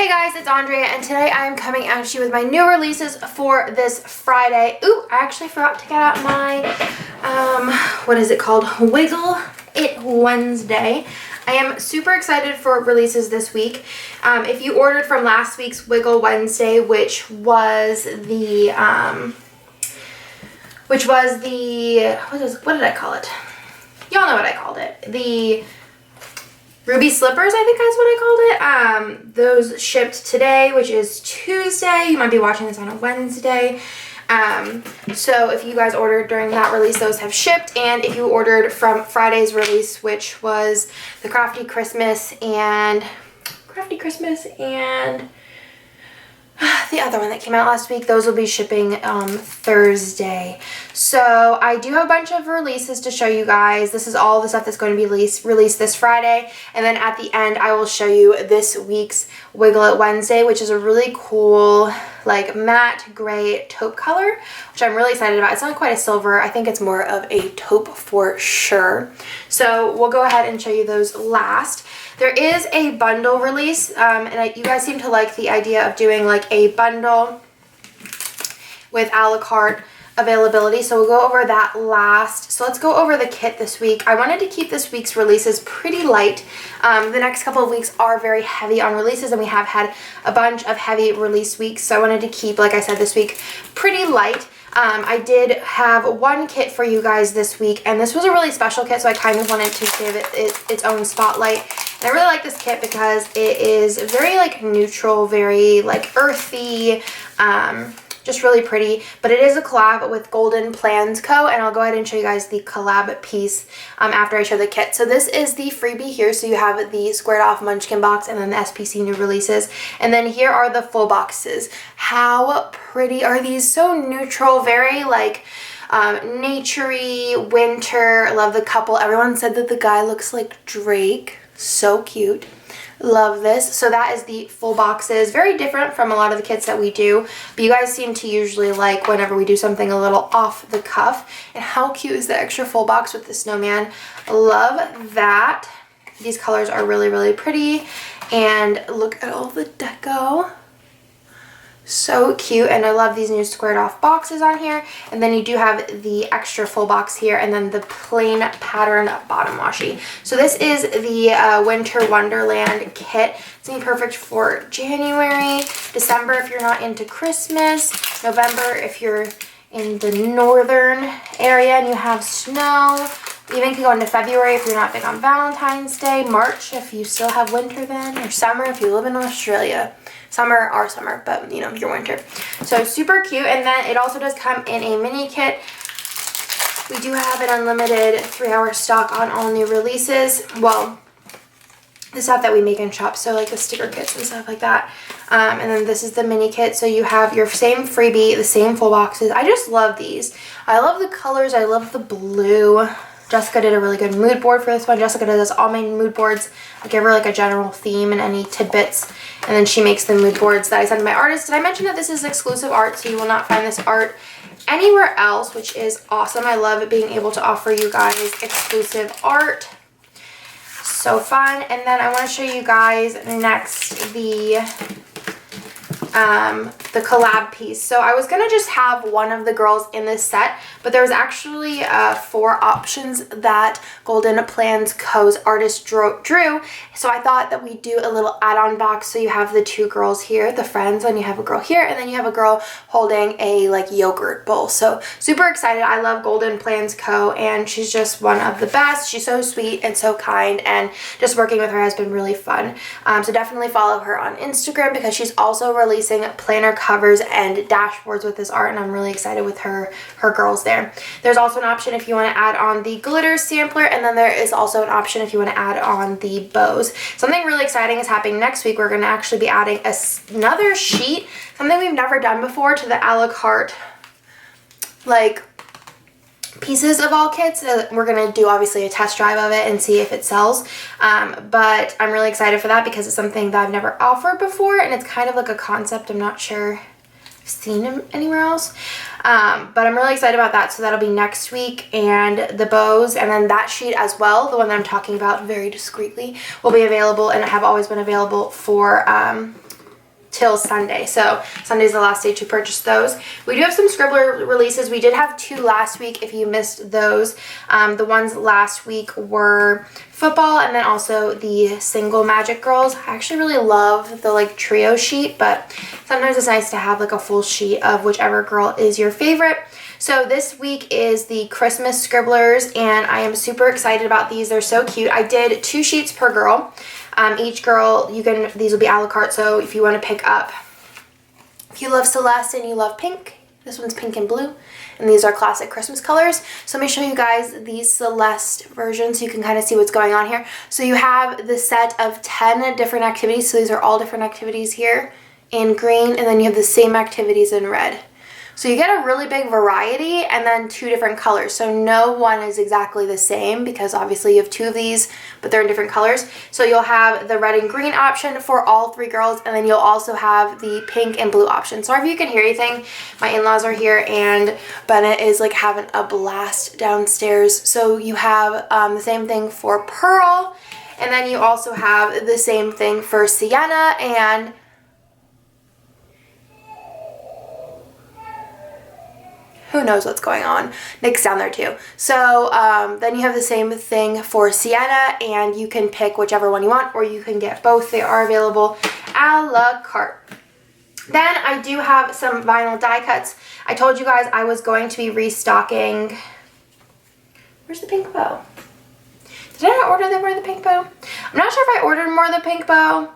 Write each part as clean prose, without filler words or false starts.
Hey guys, it's Andrea, and today I am coming at you with my new releases for this Friday. Ooh, I actually forgot to get out my, what is it called? Wiggle It Wednesday. I am super excited for releases this week. If you ordered from last week's Wiggle Wednesday, which was the, what did I call it? Y'all know what I called it. The Ruby Slippers, I think that's what I called it. Those shipped today, which is Tuesday. You might be watching this on a Wednesday. So if you guys ordered during that release, those have shipped. And if you ordered from Friday's release, which was the Crafty Christmas and the other one that came out last week, those will be shipping Thursday. So I do have a bunch of releases to show you guys. This is all the stuff that's going to be released this Friday. And then at the end, I will show you this week's Wiggle It Wednesday, which is a really cool, like, matte gray taupe color, which I'm really excited about. It's not quite a silver. I think it's more of a taupe for sure. So we'll go ahead and show you those last. There is a bundle release, and you guys seem to like the idea of doing like a bundle with a la carte availability, so we'll go over that last. So let's go over the kit this week. I wanted to keep this week's releases pretty light. The next couple of weeks are very heavy on releases, and we have had a bunch of heavy release weeks, so I wanted to keep, like I said, this week pretty light. I did have one kit for you guys this week, and this was a really special kit, so I kind of wanted to give it its own spotlight. And I really like this kit because it is very like neutral, very like earthy, just really pretty. But it is a collab with Golden Plans Co. And I'll go ahead and show you guys the collab piece after I show the kit. So this is the freebie here. So you have the squared off munchkin box and then the SPC new releases. And then here are the full boxes. How pretty are these? So neutral, very like naturey, winter. I love the couple. Everyone said that the guy looks like Drake. So cute. Love this. So that is the full boxes. Very different from a lot of the kits that we do, but you guys seem to usually like whenever we do something a little off the cuff. And how cute is the extra full box with the snowman? Love that. These colors are really, really pretty. And look at all the deco. So cute, and I love these new squared off boxes on here. And then you do have the extra full box here, and then the plain pattern bottom washi. So this is the Winter Wonderland kit. It's gonna be perfect for January, December if you're not into Christmas, November if you're in the northern area and you have snow. Even can go into February if you're not big on Valentine's Day, March if you still have winter then, or summer if you live in Australia. Our summer, but you know, your winter. So super cute. And then it also does come in a mini kit. We do have an unlimited 3-hour stock on all new releases. Well, the stuff that we make in shops, so like the sticker kits and stuff like that. And then this is the mini kit, so you have your same freebie, the same full boxes. I just love these. I love the colors. I love the blue. Jessica did a really good mood board for this one. Jessica does all my mood boards. I give her like a general theme and any tidbits, and then she makes the mood boards that I send to my artists. Did I mention that this is exclusive art, so you will not find this art anywhere else, which is awesome. I love being able to offer you guys exclusive art. So fun. And then I want to show you guys next the collab piece. So I was gonna just have one of the girls in this set, but there was actually 4 options that Golden Plans Co.'s artist drew. So I thought that we'd do a little add-on box. So you have the 2 girls here, the friends, and you have a girl here, and then you have a girl holding a like yogurt bowl. So super excited. I love Golden Plans Co. and she's just one of the best. She's so sweet and so kind, and just working with her has been really fun. So definitely follow her on Instagram because she's also releasing planner covers and dashboards with this art, and I'm really excited with her girls there. There's also an option if you want to add on the glitter sampler, and then there is also an option if you want to add on the bows. Something really exciting is happening next week. We're going to actually be adding another sheet, something we've never done before, to the a la carte like pieces of all kits. We're going to do obviously a test drive of it and see if it sells, but I'm really excited for that because it's something that I've never offered before, and it's kind of like a concept I'm not sure I've seen them anywhere else, but I'm really excited about that. So that'll be next week, and the bows, and then that sheet as well, the one that I'm talking about very discreetly, will be available and have always been available for till Sunday. So Sunday's the last day to purchase those. We do have some Scribbler releases. We did have 2 last week if you missed those. The ones last week were football and then also the single Magic Girls. I actually really love the like trio sheet, but sometimes it's nice to have like a full sheet of whichever girl is your favorite. So this week is the Christmas Scribblers, and I am super excited about these. They're so cute. I did 2 sheets per girl. Each girl, these will be a la carte, so if you want to pick up, if you love Celeste and you love pink, this one's pink and blue, and these are classic Christmas colors. So let me show you guys the Celeste version so you can kind of see what's going on here. So you have the set of 10 different activities, so these are all different activities here in green, and then you have the same activities in red. So you get a really big variety and then 2 different colors. So no one is exactly the same because obviously you have 2 of these, but they're in different colors. So you'll have the red and green option for all 3 girls, and then you'll also have the pink and blue option. Sorry if you can hear anything. My in-laws are here and Bennett is like having a blast downstairs. So you have the same thing for Pearl, and then you also have the same thing for Sienna, and who knows what's going on. Nick's down there too. So then you have the same thing for Sienna, and you can pick whichever one you want, or you can get both. They are available a la carte. Then I do have some vinyl die cuts. I told you guys I was going to be restocking. Where's the pink bow? Did I not order more of the pink bow? I'm not sure if I ordered more of the pink bow,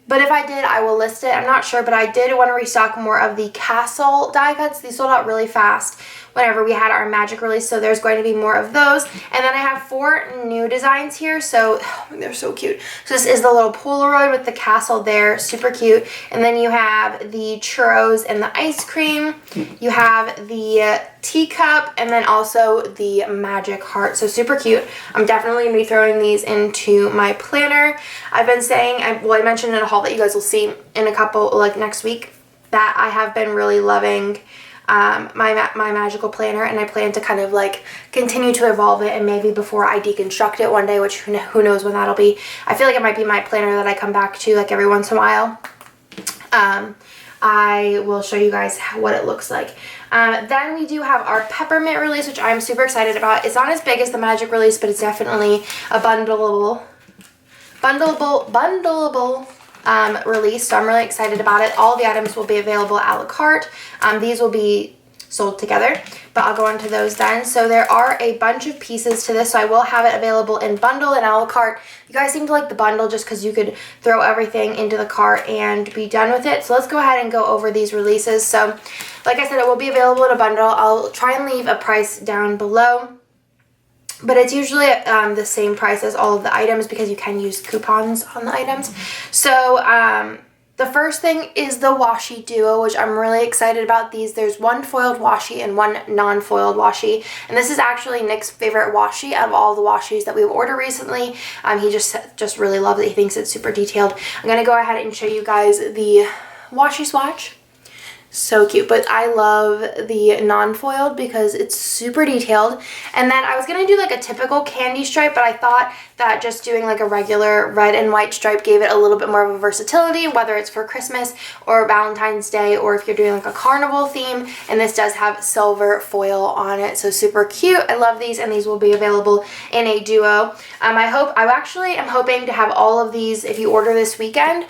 but if I did, I will list it. I'm not sure, but I did want to restock more of the Castle die cuts. These sold out really fast whenever we had our Magic release, so there's going to be more of those. And then I have 4 new designs here, so they're so cute. So this is the little Polaroid with the castle there, super cute. And then you have the churros and the ice cream. You have the teacup, and then also the magic heart, so super cute. I'm definitely going to be throwing these into my planner. I've been saying, I mentioned in a haul that you guys will see in a couple, like next week, that I have been really loving my magical planner, and I plan to kind of like continue to evolve it, and maybe before I deconstruct it one day, which who knows when that'll be. I feel like it might be my planner that I come back to like every once in a while. I will show you guys what it looks like. Then we do have our peppermint release, which I'm super excited about. It's not as big as the magic release, but it's definitely a bundleable release, so I'm really excited about it. All the items will be available a la carte. These will be sold together, but I'll go into those then. So there are a bunch of pieces to this, so I will have it available in bundle and a la carte. You guys seem to like the bundle just because you could throw everything into the cart and be done with it. So let's go ahead and go over these releases. So like I said, it will be available in a bundle. I'll try and leave a price down below, but it's usually the same price as all of the items because you can use coupons on the items. So the first thing is the washi duo, which I'm really excited about these. There's 1 foiled washi and 1 non-foiled washi, and this is actually Nick's favorite washi out of all the washis that we've ordered recently. He just really loves it. He thinks it's super detailed. I'm gonna go ahead and show you guys the washi swatch. So cute, but I love the non-foiled because it's super detailed. And then I was gonna do like a typical candy stripe, but I thought that just doing like a regular red and white stripe gave it a little bit more of a versatility, whether it's for Christmas or Valentine's Day, or if you're doing like a carnival theme. And this does have silver foil on it, so super cute. I love these, and these will be available in a duo. I actually am hoping to have all of these, if you order this weekend,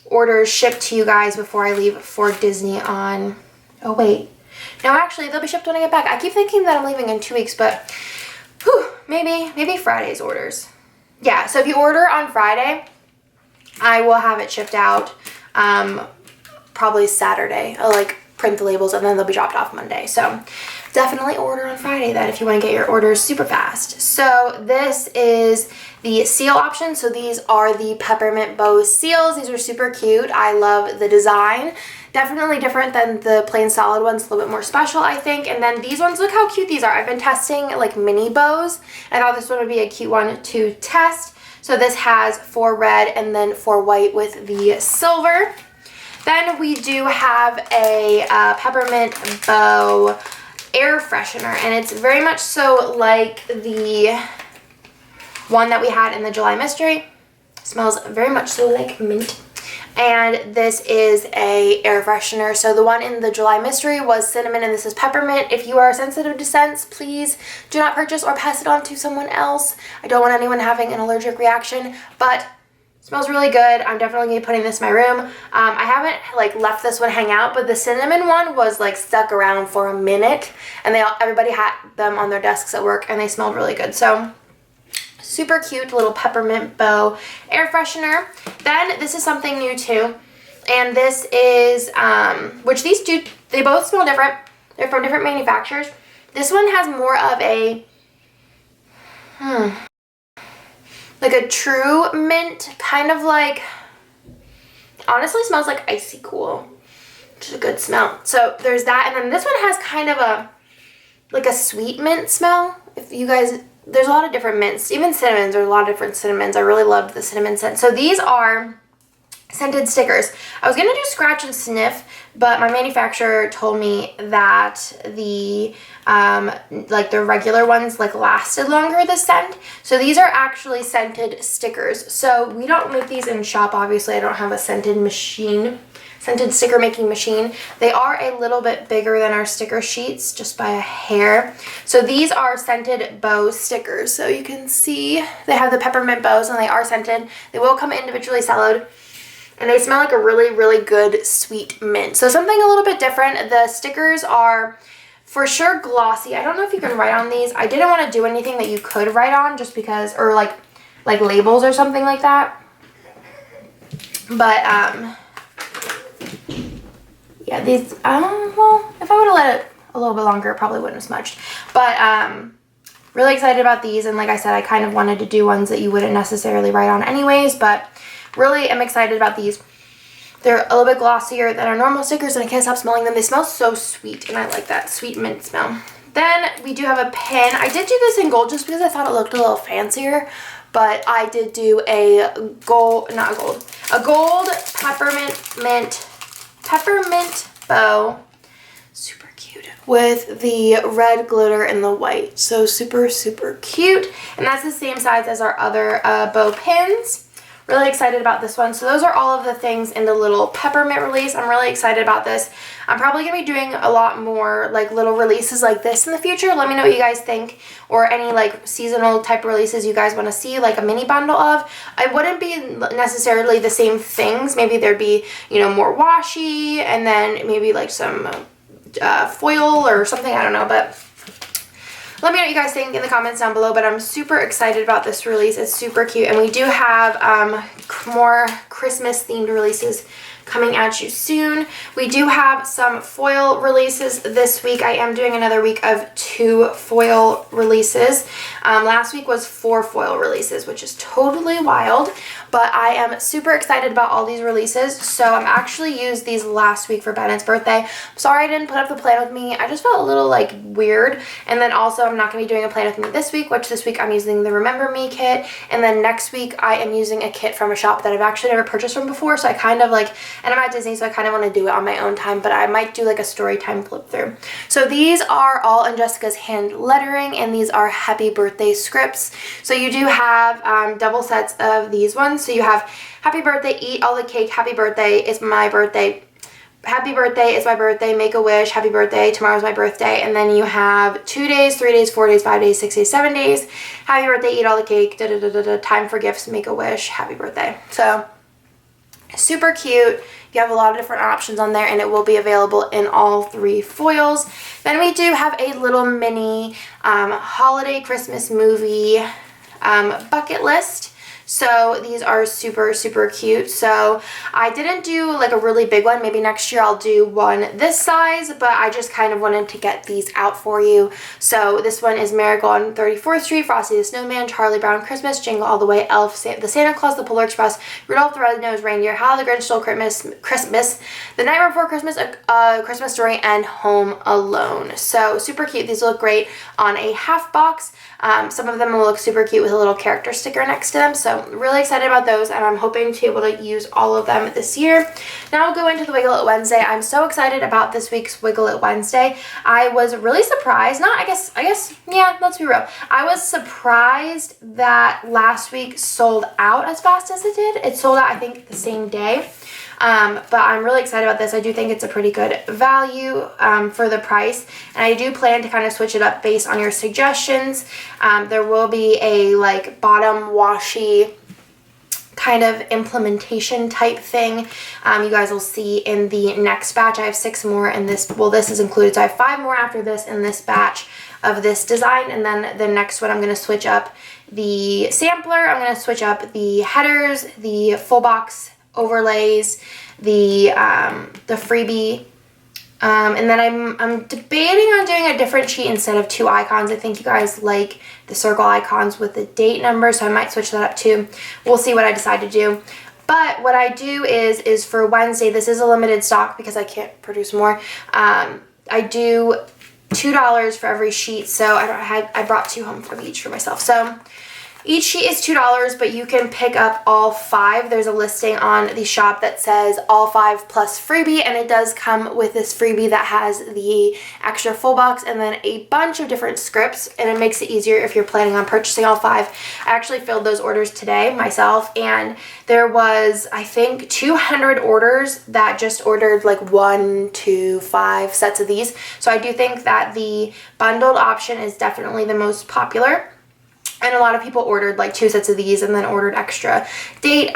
orders shipped to you guys before I leave for Disney on, oh wait, no, actually they'll be shipped when I get back. I keep thinking that I'm leaving in 2 weeks, but whew, maybe Friday's orders. Yeah, so if you order on Friday, I will have it shipped out probably Saturday. I'll like print the labels and then they'll be dropped off Monday. So definitely order on Friday then if you want to get your orders super fast. So this is the seal option. So these are the peppermint bow seals. These are super cute. I love the design. Definitely different than the plain solid ones, a little bit more special, I think. And then these ones, look how cute these are. I've been testing like mini bows. I thought this one would be a cute one to test. So this has 4 red and then 4 white with the silver. Then we do have a peppermint bow air freshener, and it's very much so like the one that we had in the July mystery. Smells very much so like mint. and this is a air freshener. So the one in the July Mystery was cinnamon and this is peppermint. If you are sensitive to scents, please do not purchase or pass it on to someone else. I don't want anyone having an allergic reaction, but it smells really good. I'm definitely gonna be putting this in my room. I haven't like left this one hang out, but the cinnamon one was like stuck around for a minute, and everybody had them on their desks at work and they smelled really good. So super cute little peppermint bow air freshener. Then this is something new too, and this is which these two, they both smell different. They're from different manufacturers. This one has more of a like a true mint, kind of like, honestly smells like icy cool, which is a good smell. So there's that, and then this one has kind of a like a sweet mint smell. If you guys, there's a lot of different mints, even cinnamons, there's a lot of different cinnamons. I really loved the cinnamon scent. So these are scented stickers. I was gonna do scratch and sniff, but my manufacturer told me that the like the regular ones like lasted longer, the scent. So these are actually scented stickers. So we don't make these in shop, obviously. I don't have a scented sticker making machine. They are a little bit bigger than our sticker sheets, just by a hair. So these are scented bow stickers. So you can see they have the peppermint bows and they are scented. They will come individually siloed, and they smell like a really, really good sweet mint. So something a little bit different. The stickers are for sure glossy. I don't know if you can write on these. I didn't want to do anything that you could write on just because, or like labels or something like that. But yeah, these, well, if I would have let it a little bit longer, it probably wouldn't have smudged. But really excited about these, and like I said, I kind of wanted to do ones that you wouldn't necessarily write on anyways, but really am excited about these. They're a little bit glossier than our normal stickers, and I can't stop smelling them. They smell so sweet, and I like that sweet mint smell. Then we do have a pen. I did do this in gold just because I thought it looked a little fancier, but I did do a gold peppermint bow, super cute, with the red glitter and the white. So super, super cute. And that's the same size as our other bow pins. Really excited about this one. So those are all of the things in the little peppermint release. I'm really excited about this. I'm probably going to be doing a lot more like little releases like this in the future. Let me know what you guys think, or any like seasonal type releases you guys want to see, like a mini bundle of. I wouldn't be necessarily the same things. Maybe there'd be, you know, more washi, and then maybe like some foil or something. I don't know, but let me know what you guys think in the comments down below. But I'm super excited about this release. It's super cute. And we do have more Christmas themed releases coming at you soon. We do have some foil releases this week. I am doing another week of 2 foil releases. Last week was 4 foil releases, which is totally wild, but I am super excited about all these releases. So I'm actually used these last week for Bennett's birthday. I'm sorry I didn't put up the plan with me. I just felt a little like weird. And then also I'm not going to be doing a plan with me this week, which this week I'm using the Remember Me kit. And then next week I am using a kit from a shop that I've actually never purchased from before. So I kind of like, and I'm at Disney, so I kind of want to do it on my own time, but I might do like a story time flip through. So these are all in Jessica's hand lettering, and these are happy birthday scripts. So you do have double sets of these ones. So you have happy birthday, eat all the cake, happy birthday, it's my birthday, happy birthday, it's my birthday, make a wish, happy birthday, tomorrow's my birthday. And then you have 2 days, 3 days, 4 days, 5 days, 6 days, 7 days, happy birthday, eat all the cake, da da da da da, time for gifts, make a wish, happy birthday. So super cute. You have a lot of different options on there, and it will be available in all 3 foils. Then we do have a little mini holiday Christmas movie bucket list. So these are super, super cute. So I didn't do like a really big one. Maybe next year I'll do one this size, but I just kind of wanted to get these out for you. So this one is Marigold on 34th Street, Frosty the Snowman, Charlie Brown Christmas, Jingle All the Way, Elf, the Santa Claus, the Polar Express, Rudolph the Red-Nosed Reindeer, How the Grinch Stole Christmas, The Nightmare Before Christmas, A Christmas Story, and Home Alone. So super cute. These look great on a half box. Some of them will look super cute with a little character sticker next to them. So really excited about those, and I'm hoping to be able to use all of them this year. Now we'll go into the Wiggle It Wednesday. I'm so excited about this week's Wiggle It Wednesday. I was really surprised. Yeah, let's be real. I was surprised that last week sold out as fast as it did. It sold out, I think, the same day. But I'm really excited about this. I do think it's a pretty good value for the price, and I do plan to kind of switch it up based on your suggestions. There will be a like bottom washi kind of implementation type thing. You guys will see in the next batch. I have 6 more in this. Well, this is included, so I have 5 more after this in this batch of this design, and then the next one I'm going to switch up the sampler. I'm going to switch up the headers, the full box overlays, the freebie. And then I'm debating on doing a different sheet instead of 2 icons. I think you guys like the circle icons with the date number, so I might switch that up too. We'll see what I decide to do. But what I do is for Wednesday, this is a limited stock because I can't produce more. I do $2 for every sheet, so I brought 2 home from each for myself. So each sheet is $2, but you can pick up all 5. There's a listing on the shop that says all 5 plus freebie, and it does come with this freebie that has the extra full box and then a bunch of different scripts, and it makes it easier if you're planning on purchasing all 5. I actually filled those orders today myself, and there was, I think, 200 orders that just ordered like 1 to 5 sets of these. So I do think that the bundled option is definitely the most popular. And a lot of people ordered like 2 sets of these and then ordered extra date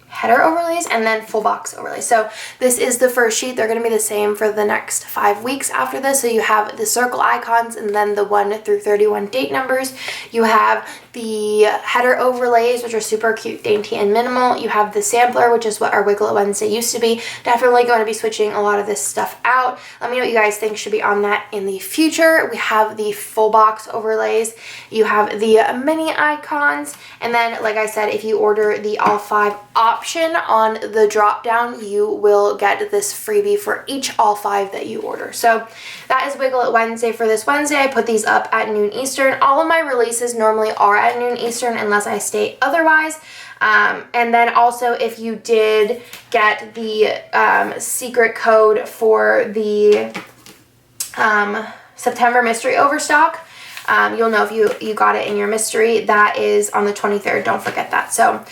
header overlays, and then full box overlays. So this is the first sheet. They're going to be the same for the next 5 weeks after this. So you have the circle icons and then the 1 through 31 date numbers. You have the header overlays, which are super cute, dainty, and minimal. You have the sampler, which is what our Wiggle It Wednesday used to be. Definitely going to be switching a lot of this stuff out. Let me know what you guys think should be on that in the future. We have the full box overlays. You have the mini icons. And then, like I said, if you order the all 5 option on the drop down, you will get this freebie for each all 5 that you order. So that is Wiggle It Wednesday for this Wednesday. I put these up at noon Eastern. All of my releases normally are at noon Eastern unless I state otherwise. And then also, if you did get the secret code for the September mystery overstock, you'll know if you got it in your mystery. That is on the 23rd. Don't forget that. So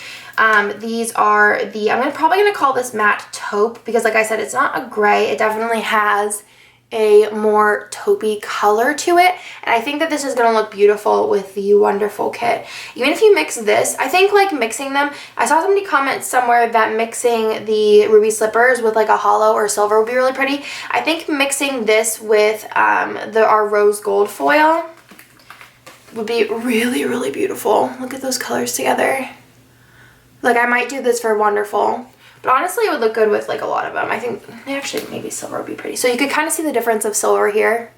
these are the, I'm probably going to call this matte taupe because, like I said, it's not a gray. It definitely has a more taupey color to it, and I think that this is going to look beautiful with the Wonderful kit. Even if you mix this, I think like mixing them, I saw somebody comment somewhere that mixing the ruby slippers with like a hollow or silver would be really pretty. I think mixing this with our rose gold foil would be really, really beautiful. Look at those colors together. Like, I might do this for Wonderful. But honestly, it would look good with like a lot of them. I think actually maybe silver would be pretty. So you could kind of see the difference of silver here.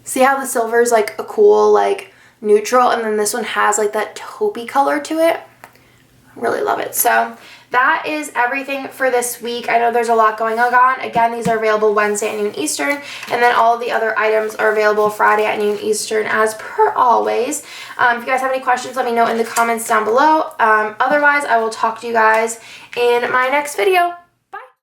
See how the silver is like a cool like neutral, and then this one has like that taupey color to it. Really love it. So that is everything for this week. I know there's a lot going on. Again, these are available Wednesday at noon Eastern, and then all of the other items are available Friday at noon Eastern as per always. If you guys have any questions, let me know in the comments down below. Otherwise, I will talk to you guys in my next video.